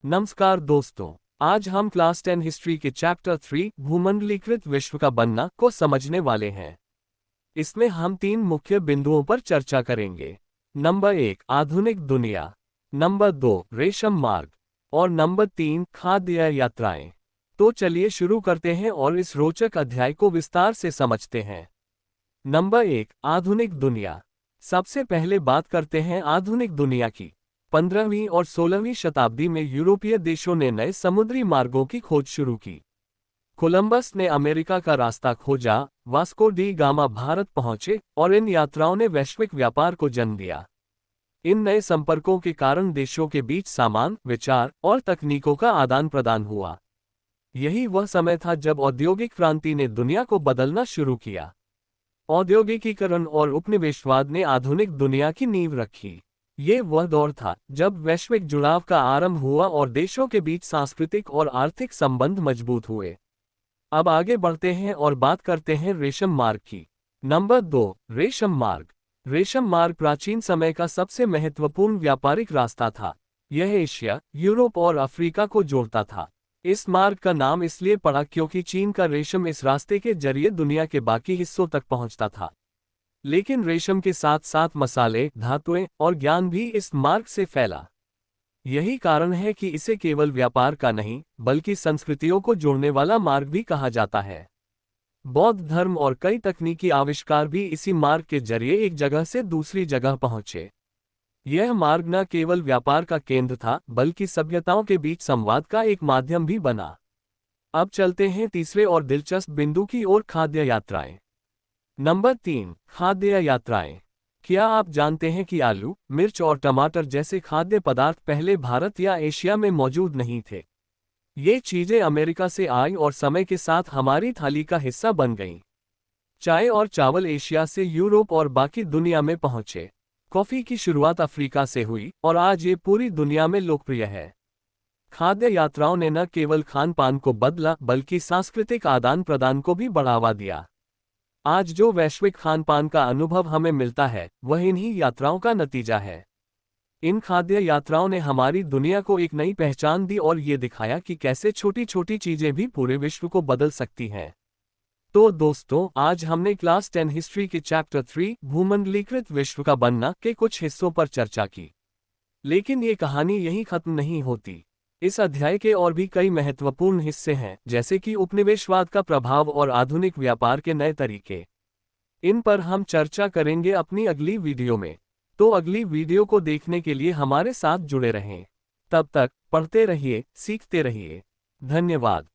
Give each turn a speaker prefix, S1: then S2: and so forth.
S1: नमस्कार दोस्तों, आज हम क्लास 10 हिस्ट्री के चैप्टर 3 भूमंडलीकृत विश्व का बनना को समझने वाले हैं। इसमें हम 3 मुख्य बिंदुओं पर चर्चा करेंगे। नंबर 1 आधुनिक दुनिया, नंबर 2 रेशम मार्ग और नंबर 3 खाद्य यात्राएं। तो चलिए शुरू करते हैं और इस रोचक अध्याय को विस्तार से समझते हैं। नंबर 1 आधुनिक दुनिया। सबसे पहले बात करते हैं आधुनिक दुनिया की। 15वीं और 16वीं शताब्दी में यूरोपीय देशों ने नए समुद्री मार्गों की खोज शुरू की। कोलंबस ने अमेरिका का रास्ता खोजा, वास्को डी गामा भारत पहुंचे और इन यात्राओं ने वैश्विक व्यापार को जन्म दिया। इन नए संपर्कों के कारण देशों के बीच सामान, विचार और तकनीकों का आदान प्रदान हुआ। यही वह समय था जब औद्योगिक क्रांति ने दुनिया को बदलना शुरू किया। औद्योगिकीकरण और उपनिवेशवाद ने आधुनिक दुनिया की नींव रखी। ये वह दौर था जब वैश्विक जुड़ाव का आरंभ हुआ और देशों के बीच सांस्कृतिक और आर्थिक संबंध मजबूत हुए। अब आगे बढ़ते हैं और बात करते हैं रेशम मार्ग की। नंबर 2 रेशम मार्ग। रेशम मार्ग प्राचीन समय का सबसे महत्वपूर्ण व्यापारिक रास्ता था। यह एशिया, यूरोप और अफ्रीका को जोड़ता था। इस मार्ग का नाम इसलिए पड़ा क्योंकि चीन का रेशम इस रास्ते के जरिए दुनिया के बाकी हिस्सों तक पहुंचता था। लेकिन रेशम के साथ साथ मसाले, धातुएं और ज्ञान भी इस मार्ग से फैला। यही कारण है कि इसे केवल व्यापार का नहीं, बल्कि संस्कृतियों को जोड़ने वाला मार्ग भी कहा जाता है। बौद्ध धर्म और कई तकनीकी आविष्कार भी इसी मार्ग के जरिए एक जगह से दूसरी जगह पहुंचे। यह मार्ग न केवल व्यापार का केंद्र था, बल्कि सभ्यताओं के बीच संवाद का एक माध्यम भी बना। अब चलते हैं तीसरे और दिलचस्प बिंदु की ओर, खाद्य यात्राएं। नंबर 3 खाद्य यात्राएं। क्या आप जानते हैं कि आलू, मिर्च और टमाटर जैसे खाद्य पदार्थ पहले भारत या एशिया में मौजूद नहीं थे? ये चीजें अमेरिका से आई और समय के साथ हमारी थाली का हिस्सा बन गईं। चाय और चावल एशिया से यूरोप और बाकी दुनिया में पहुंचे। कॉफी की शुरुआत अफ्रीका से हुई और आज ये पूरी दुनिया में लोकप्रिय है। खाद्य यात्राओं ने न केवल खान पान को बदला, बल्कि सांस्कृतिक आदान प्रदान को भी बढ़ावा दिया। आज जो वैश्विक खान पान का अनुभव हमें मिलता है, वह इन्हीं यात्राओं का नतीजा है। इन खाद्य यात्राओं ने हमारी दुनिया को एक नई पहचान दी और ये दिखाया कि कैसे छोटी छोटी चीजें भी पूरे विश्व को बदल सकती हैं। तो दोस्तों, आज हमने क्लास 10 हिस्ट्री के चैप्टर 3 भूमंडलीकृत विश्व का बनना के कुछ हिस्सों पर चर्चा की। लेकिन ये कहानी यहीं खत्म नहीं होती। इस अध्याय के और भी कई महत्वपूर्ण हिस्से हैं, जैसे कि उपनिवेशवाद का प्रभाव और आधुनिक व्यापार के नए तरीके। इन पर हम चर्चा करेंगे अपनी अगली वीडियो में। तो अगली वीडियो को देखने के लिए हमारे साथ जुड़े रहें। तब तक पढ़ते रहिए, सीखते रहिए। धन्यवाद।